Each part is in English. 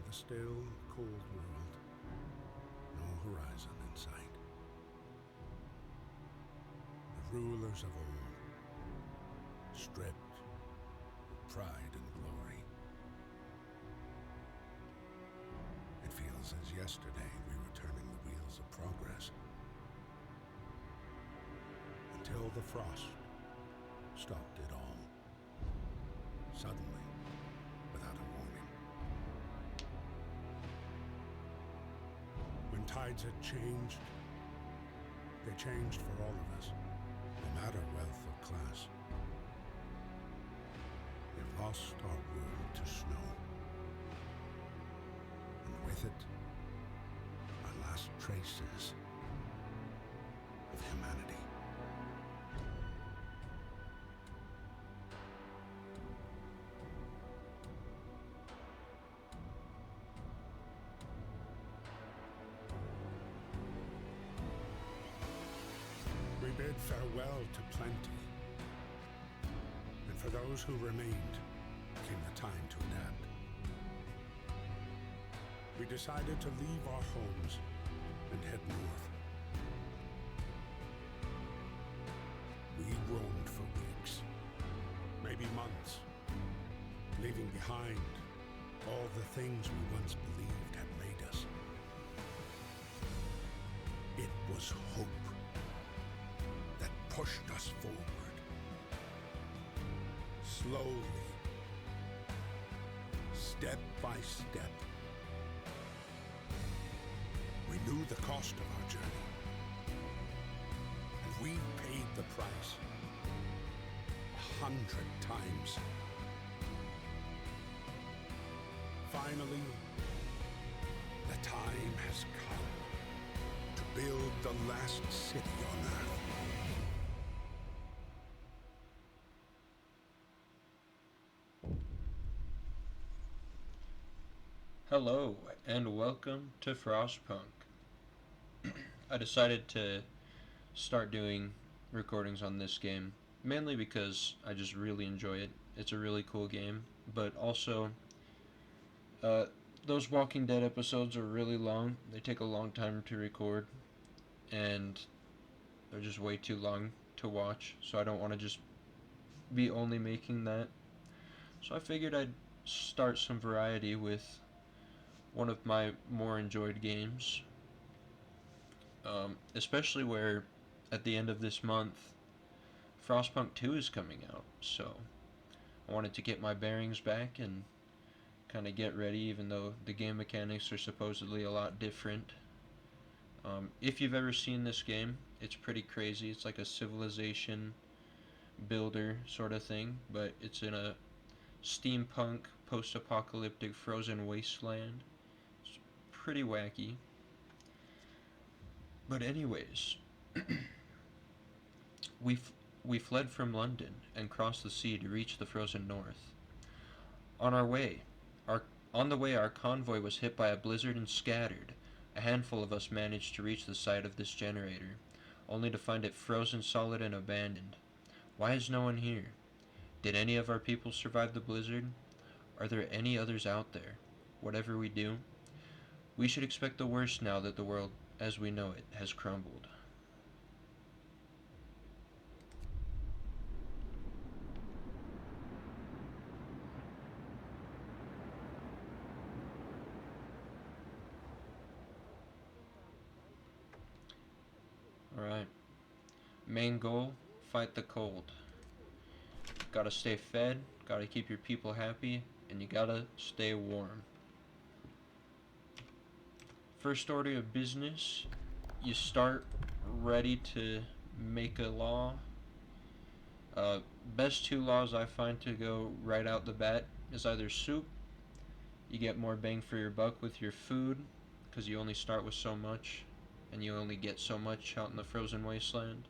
the still, cold world, no horizon in sight. The rulers of old, stripped of pride and glory. It feels as yesterday we were turning the wheels of progress, until the frost stopped it all, suddenly, without a warning. When tides had changed, they changed for all of us, no matter wealth or class. We lost our world to snow, and with it, our last traces of humanity. We bid farewell to plenty, and for those who remained came the time to adapt. We decided to leave our homes and head north. We roamed for weeks, maybe months, leaving behind all the things we once believed had made us. It was hope that pushed us forward, slowly, step by step. We knew the cost of our journey, and we paid the price 100 times. Finally, the time has come to build the last city on Earth. Hello, and welcome to Frostpunk. I decided to start doing recordings on this game, mainly because I just really enjoy it. It's a really cool game, but also, uh, those Walking Dead episodes are really long. They take a long time to record, and they're just way too long to watch, so I don't want to just be only making that. So I figured I'd start some variety with one of my more enjoyed games, especially where at the end of this month, Frostpunk 2 is coming out. So I wanted to get my bearings back and kind of get ready, even though the game mechanics are supposedly a lot different. If you've ever seen this game, it's pretty crazy. It's like a civilization builder sort of thing, but it's in a steampunk, post apocalyptic frozen wasteland. It's pretty wacky. But, anyways, we, f- we fled from London and crossed the sea to reach the frozen north. On our way, our on the way, our convoy was hit by a blizzard and scattered. A handful of us managed to reach the site of this generator, only to find it frozen solid and abandoned. Why is no one here? Did any of our people survive the blizzard? Are there any others out there? Whatever we do, we should expect the worst now that the world as we know it has crumbled. Alright. Main goal, fight the cold. Gotta stay fed, gotta keep your people happy, and you gotta stay warm. First order of business, you start ready to make a law. Uh, Best two laws I find to go right out the bat is either soup, you get more bang for your buck with your food, because you only start with so much, and you only get so much out in the frozen wasteland,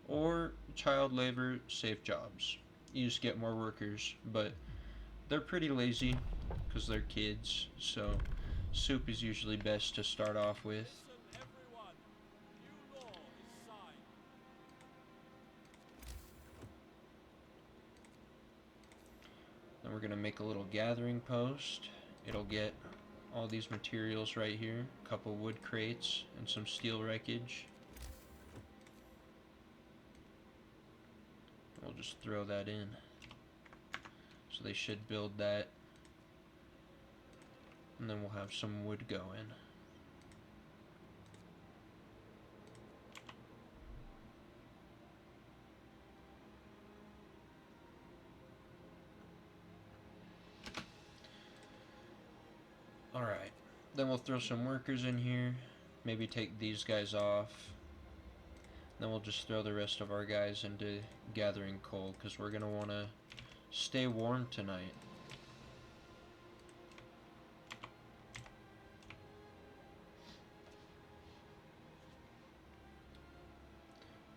or child labor, safe jobs. You just get more workers, but they're pretty lazy because they're kids, so soup is usually best to start off with. Then we're going to make a little gathering post. It'll get all these materials right here. A couple wood crates and some steel wreckage. We'll just throw that in. So they should build that. And then we'll have some wood going. Alright, then we'll throw some workers in here, maybe take these guys off, then we'll just throw the rest of our guys into gathering coal, because we're going to want to stay warm tonight.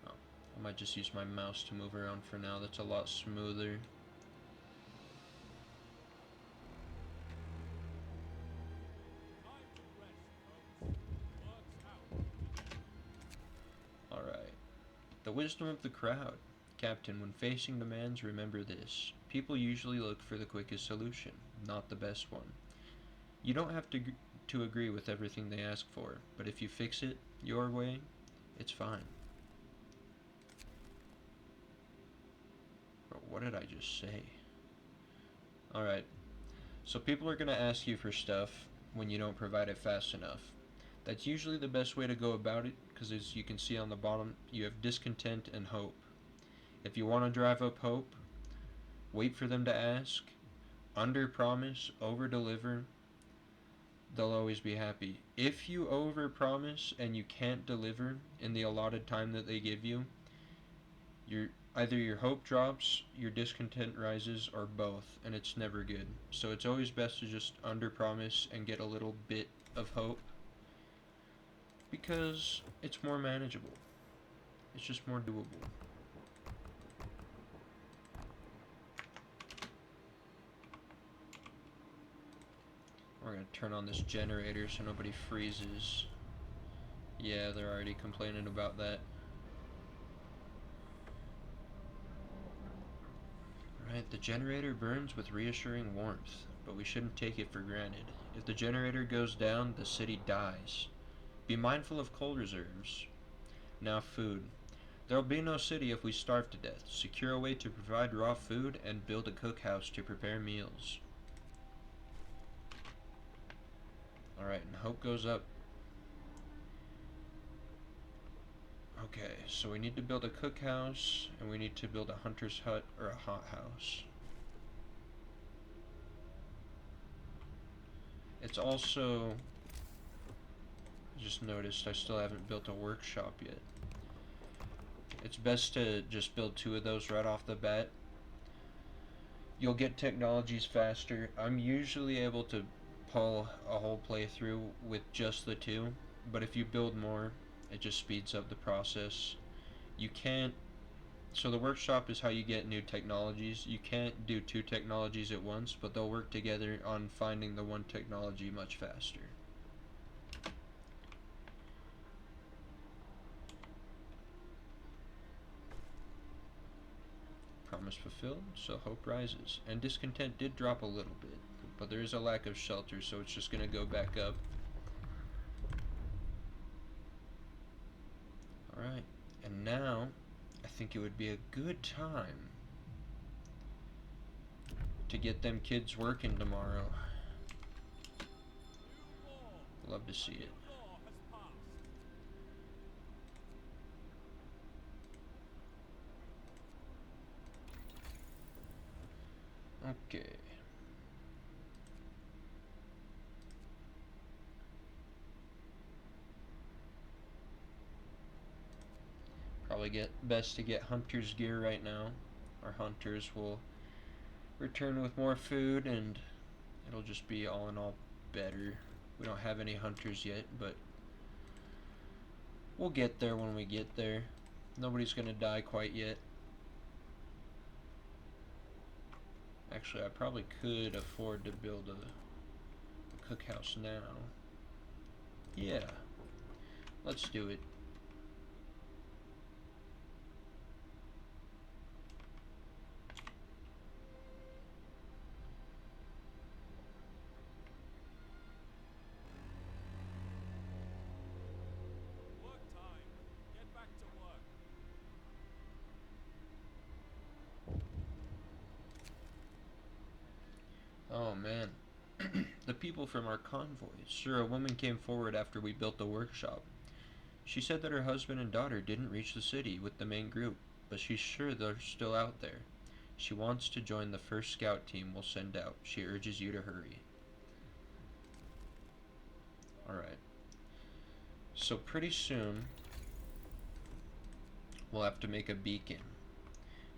Oh, I might just use my mouse to move around for now, that's a lot smoother. The wisdom of the crowd. Captain, when facing demands, remember this. People usually look for the quickest solution, not the best one. You don't have to agree with everything they ask for, but if you fix it your way, it's fine. But what did I just say? Alright, so people are going to ask you for stuff when you don't provide it fast enough. That's usually the best way to go about it, because as you can see on the bottom, you have discontent and hope. If you want to drive up hope, wait for them to ask, under-promise, over-deliver, they'll always be happy. If you over-promise and you can't deliver in the allotted time that they give you, either your hope drops, your discontent rises, or both, and it's never good. So it's always best to just under-promise and get a little bit of hope, because it's more manageable. It's just more doable. We're gonna turn on this generator so nobody freezes. Yeah, they're already complaining about that. Right, the generator burns with reassuring warmth, but we shouldn't take it for granted. If the generator goes down, the city dies. Be mindful of coal reserves. Now food. There will be no city if we starve to death. Secure a way to provide raw food and build a cookhouse to prepare meals. Alright, and hope goes up. Okay, so we need to build a cookhouse, and we need to build a hunter's hut or a hothouse. It's also... I just noticed I still haven't built a workshop yet. It's best to just build 2 of those right off the bat. You'll get technologies faster. I'm usually able to pull a whole playthrough with just the 2, but if you build more, it just speeds up the process. You can't... So the workshop is how you get new technologies. You can't do 2 technologies at once, but they'll work together on finding the one technology much faster. Promise fulfilled, so hope rises. And discontent did drop a little bit, but there is a lack of shelter, so it's just going to go back up. Alright, and now I think it would be a good time to get them kids working tomorrow. Love to see it. Okay. Probably best to get hunter's gear right now. Our hunters will return with more food, and it'll just be all in all better. We don't have any hunters yet, but we'll get there when we get there. Nobody's gonna die quite yet. Actually, I probably could afford to build a cookhouse now. Yeah, let's do it. man. The people from our convoy. Sir, a woman came forward after we built the workshop. She said that her husband and daughter didn't reach the city with the main group, but she's sure they're still out there. She wants to join the first scout team we'll send out. She urges you to hurry. Alright. So pretty soon, we'll have to make a beacon.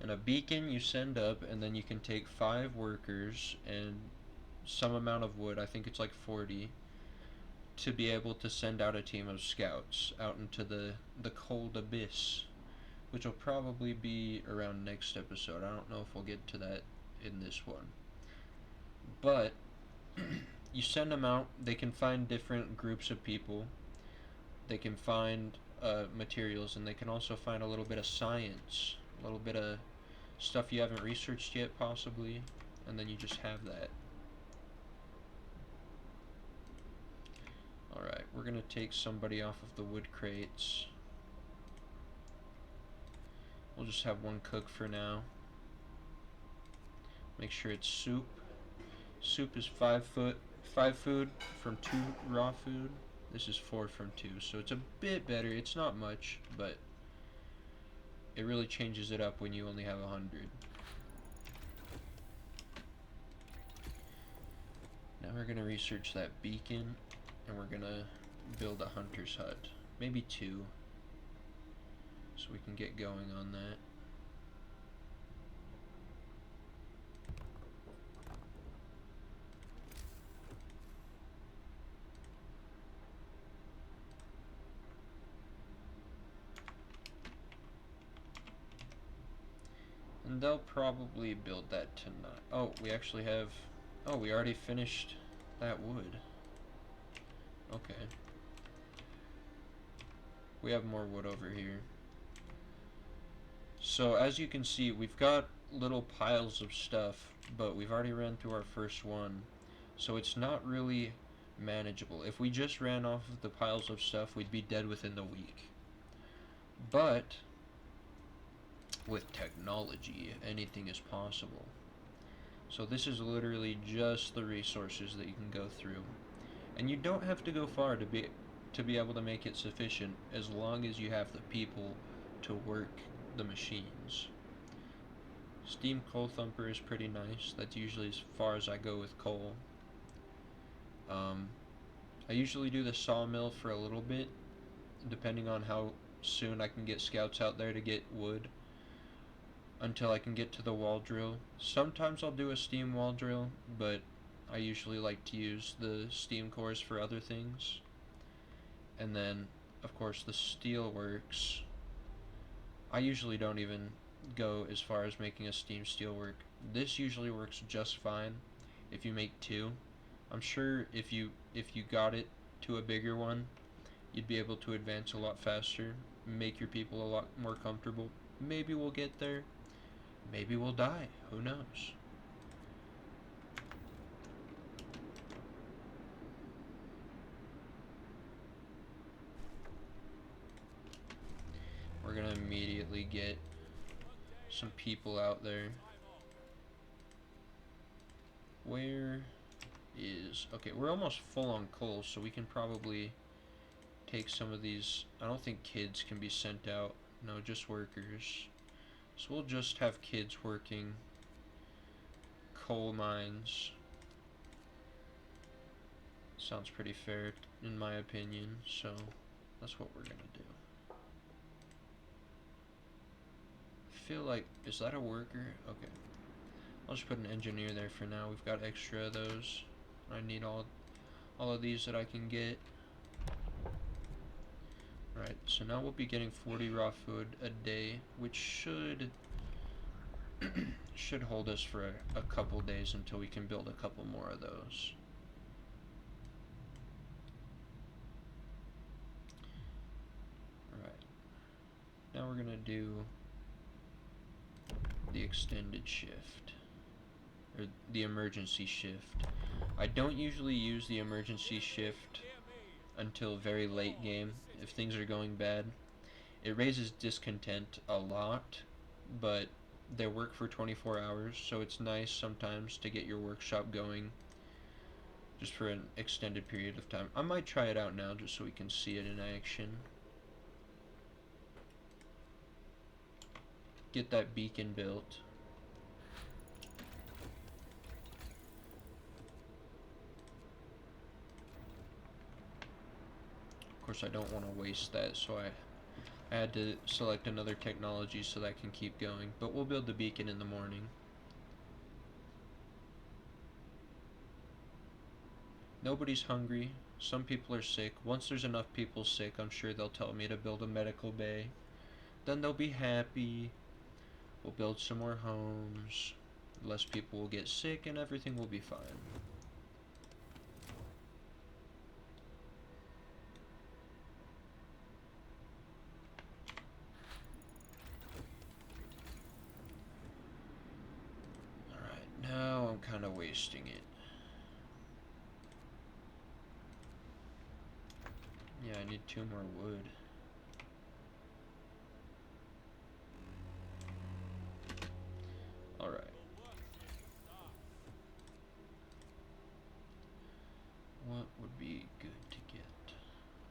And a beacon you send up, and then you can take 5 workers and some amount of wood, I think it's like 40, to be able to send out a team of scouts out into the cold abyss, which will probably be around next episode. I don't know if we'll get to that in this one. But you send them out, they can find different groups of people, they can find materials, and they can also find a little bit of science, a little bit of stuff you haven't researched yet possibly, and then you just have that. Alright, we're gonna take somebody off of the wood crates. We'll just have 1 cook for now. Make sure it's soup. Soup is 5 food from 2 raw food. This is 4 from 2, so it's a bit better. It's not much, but it really changes it up when you only have 100. Now we're gonna research that beacon, and we're gonna build a hunter's hut. Maybe 2, so we can get going on that. And they'll probably build that tonight. Oh, we actually have... Oh, we already finished that wood. Okay. We have more wood over here. So, as you can see, we've got little piles of stuff, but we've already ran through our first one. So it's not really manageable. If we just ran off of the piles of stuff, we'd be dead within the week. But with technology, anything is possible. So this is literally just the resources that you can go through, and you don't have to go far to be able to make it sufficient, as long as you have the people to work the machines. Steam coal thumper is pretty nice. That's usually as far as I go with coal. I usually do the sawmill for a little bit, depending on how soon I can get scouts out there to get wood, until I can get to the wall drill. Sometimes I'll do a steam wall drill, but I usually like to use the steam cores for other things. And then, of course, the steel works. I usually don't even go as far as making a steam steel work. This usually works just fine if you make 2. I'm sure if you got it to a bigger one, you'd be able to advance a lot faster, make your people a lot more comfortable. Maybe we'll get there. Maybe we'll die. Who knows? We're gonna immediately get some people out there. Where is... Okay, we're almost full on coal, so we can probably take some of these. I don't think kids can be sent out. No, just workers. So we'll just have kids working coal mines. Sounds pretty fair in my opinion, so that's what we're gonna do. I feel like, is that a worker? Okay. I'll just put an engineer there for now. We've got extra of those. I need all of these that I can get. Alright, so now we'll be getting 40 raw food a day, which should hold us for a couple days until we can build a couple more of those. Alright, now we're gonna do the extended shift, or the emergency shift. I don't usually use the emergency shift until very late game if things are going bad. It raises discontent a lot, but they work for 24 hours, so it's nice sometimes to get your workshop going just for an extended period of time. I might try it out now just so we can see it in action. Get that beacon built. Of course, I don't want to waste that, so I had to select another technology so that I can keep going. But we'll build the beacon in the morning. Nobody's hungry. Some people are sick. Once there's enough people sick, I'm sure they'll tell me to build a medical bay. Then they'll be happy. We'll build some more homes. Less people will get sick and everything will be fine. Alright, now I'm kind of wasting it. Yeah, I need 2 more wood. Alright. What would be good to get?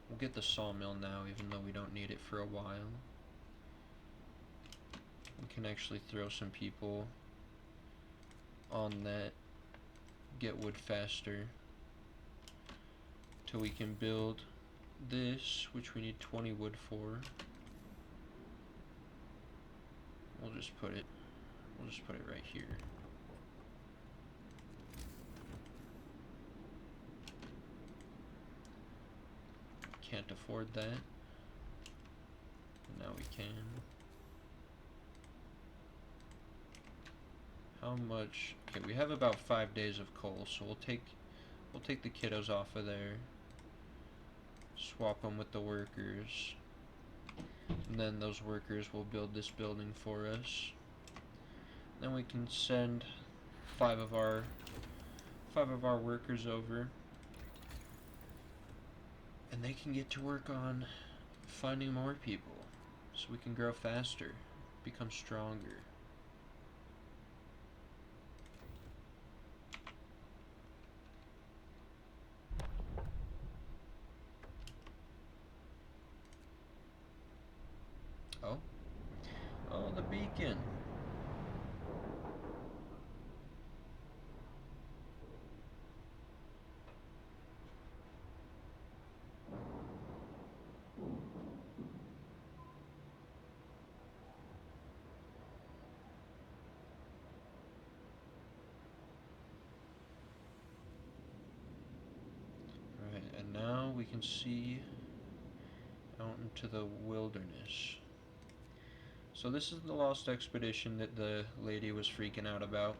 We'll get the sawmill now, even though we don't need it for a while. We can actually throw some people on that, get wood faster, till we can build this, which we need 20 wood for. We'll just put it right here. Can't afford that. Now we can. How much? Okay, we have about 5 days of coal, so we'll take the kiddos off of there. Swap them with the workers. And then those workers will build this building for us. Then we can send 5 of our workers over. And they can get to work on finding more people, so we can grow faster, become stronger. Oh, the beacon. Right, and now we can see out into the wilderness. So this is the lost expedition that the lady was freaking out about.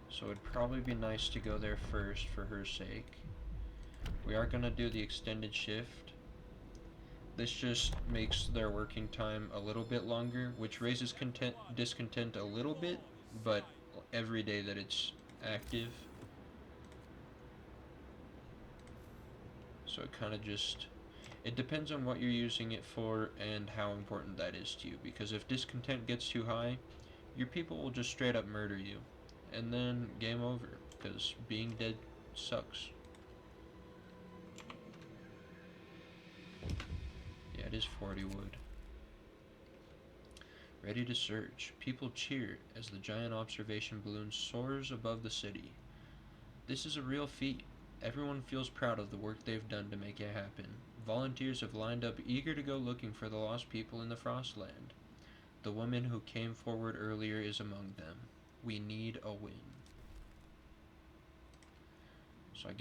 So it'd probably be nice to go there first for her sake. We are going to do the extended shift. This just makes their working time a little bit longer, which raises discontent a little bit, but every day that it's active. So it kind of just, it depends on what you're using it for and how important that is to you, because if discontent gets too high, your people will just straight up murder you, and then game over, because being dead sucks. Yeah, it is 40 wood. Ready to surge. People cheer as the giant observation balloon soars above the city. This is a real feat. Everyone feels proud of the work they've done to make it happen. Volunteers have lined up eager to go looking for the lost people in the Frostland. The woman who came forward earlier is among them. We need a win. So I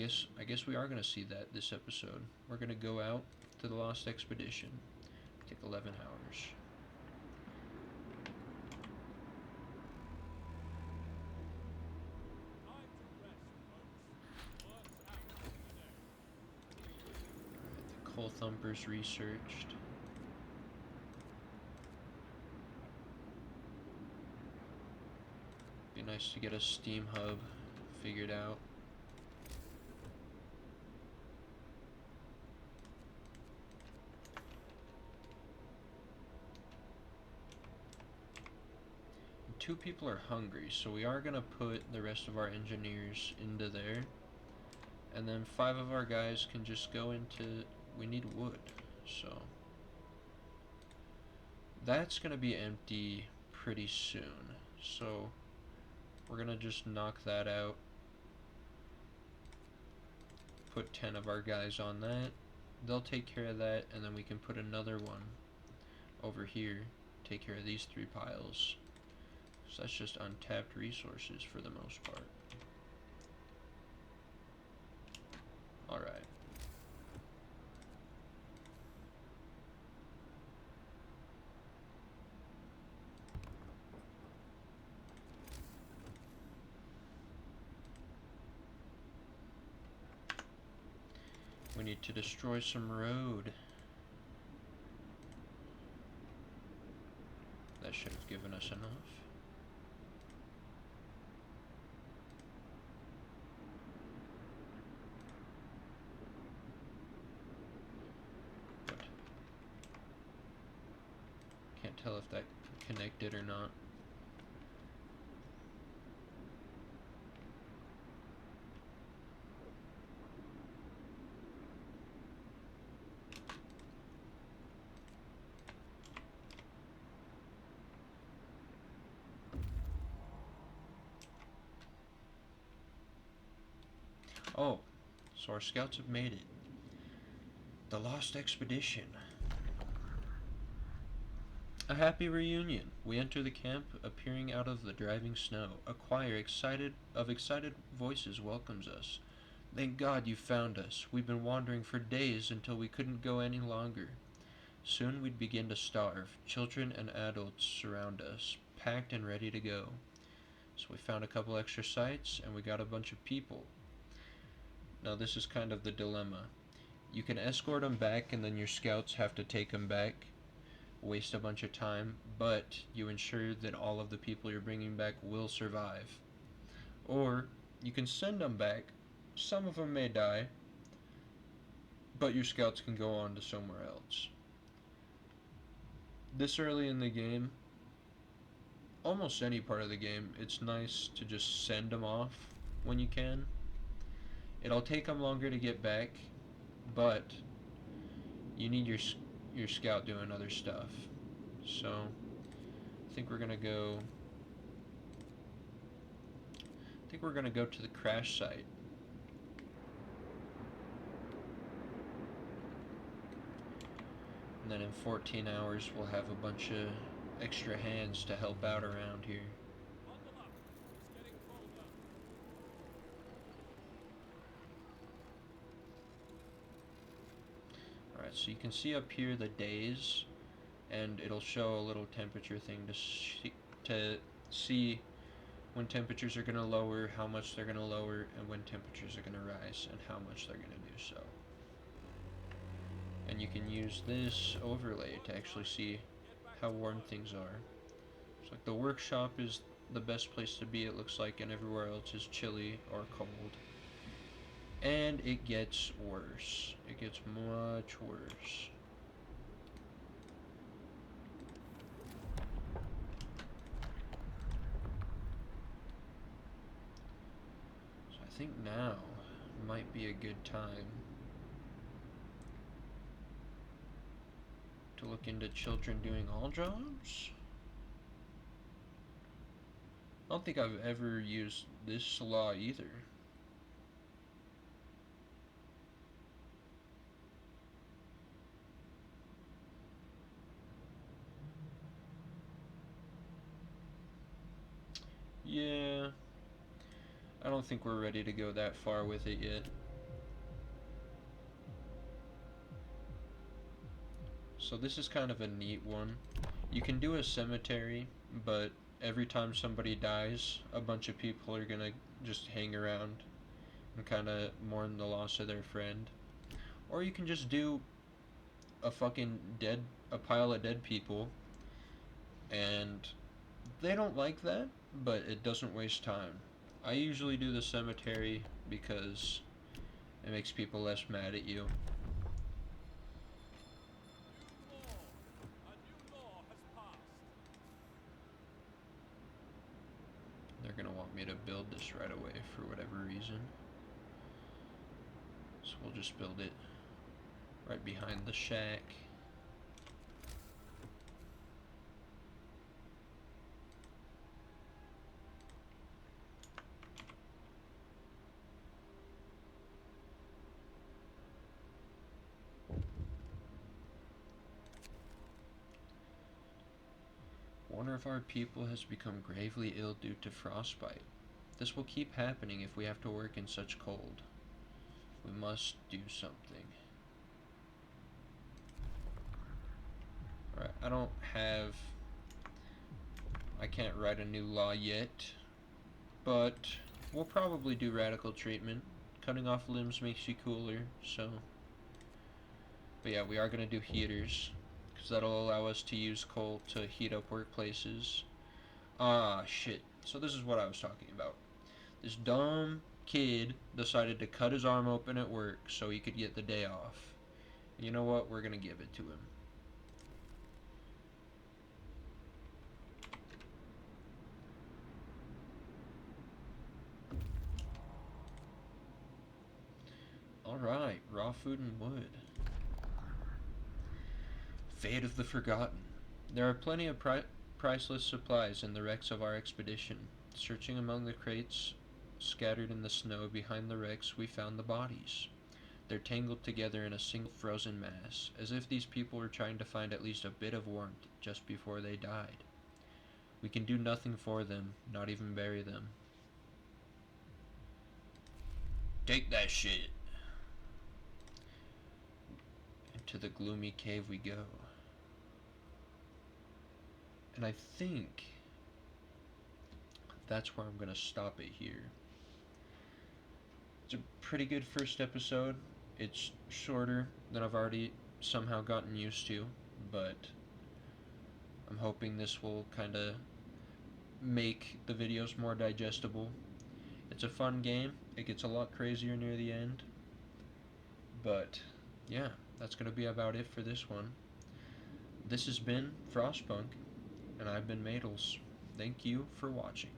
guess we are going to see that this episode. We're going to go out to the lost expedition. Take 11 hours. The Coal Thumpers researched. Be nice to get a steam hub figured out. Two people are hungry, so we are going to put the rest of our engineers into there. And then 5 of our guys can just go into... We need wood, so... That's gonna be empty pretty soon. So, we're gonna just knock that out. Put 10 of our guys on that. They'll take care of that, and then we can put another one over here. Take care of these 3 piles. So that's just untapped resources for the most part. Alright. We need to destroy some road. That should have given us enough. But can't tell if that connected or not. Oh, so our scouts have made it. The Lost Expedition. A happy reunion. We enter the camp, appearing out of the driving snow. A choir excited voices welcomes us. Thank God you found us. We've been wandering for days until we couldn't go any longer. Soon we'd begin to starve. Children and adults surround us, packed and ready to go. So we found a couple extra sites, and we got a bunch of people. Now this is kind of the dilemma. You can escort them back, and then your scouts have to take them back. Waste a bunch of time, but you ensure that all of the people you're bringing back will survive. Or you can send them back. Some of them may die, but your scouts can go on to somewhere else. This early in the game, almost any part of the game, it's nice to just send them off when you can. It'll take them longer to get back, but you need your scout doing other stuff. So I think we're gonna go to the crash site. And then in 14 hours we'll have a bunch of extra hands to help out around here. Alright, so you can see up here the days, and it'll show a little temperature thing to see when temperatures are going to lower, how much they're going to lower, and when temperatures are going to rise, and how much they're going to do so. And you can use this overlay to actually see how warm things are. It's like the workshop is the best place to be, it looks like, and everywhere else is chilly or cold. And it gets worse. It gets much worse. So I think now might be a good time to look into children doing all jobs. I don't think I've ever used this law either. Yeah, I don't think we're ready to go that far with it yet. So this is kind of a neat one. You can do a cemetery, but every time somebody dies, a bunch of people are gonna just hang around and kind of mourn the loss of their friend. Or you can just do a pile of dead people, and they don't like that, but it doesn't waste time. I usually do the cemetery because it makes people less mad at you. They're gonna want me to build this right away for whatever reason. we'll just build it right behind the shack. One of our people has become gravely ill due to frostbite. This will keep happening if we have to work in such cold. We must do something. Alright, I can't write a new law yet, but we'll probably do radical treatment. Cutting off limbs makes you cooler, so. But yeah, we are going to do heaters, because that'll allow us to use coal to heat up workplaces. Ah, shit. So this is what I was talking about. This dumb kid decided to cut his arm open at work so he could get the day off. And you know what? We're going to give it to him. Alright, raw food and wood. Fate of the Forgotten. There are plenty of priceless supplies in the wrecks of our expedition. Searching among the crates scattered in the snow behind the wrecks, we found the bodies. They're tangled together in a single frozen mass, as if these people were trying to find at least a bit of warmth just before they died. We can do nothing for them, not even bury them. Take that shit! Into the gloomy cave we go. And I think that's where I'm going to stop it here. It's a pretty good first episode. It's shorter than I've already somehow gotten used to, but I'm hoping this will kind of make the videos more digestible. It's a fun game. It gets a lot crazier near the end. But yeah, that's going to be about it for this one. This has been Frostpunk, and I've been Madels. Thank you for watching.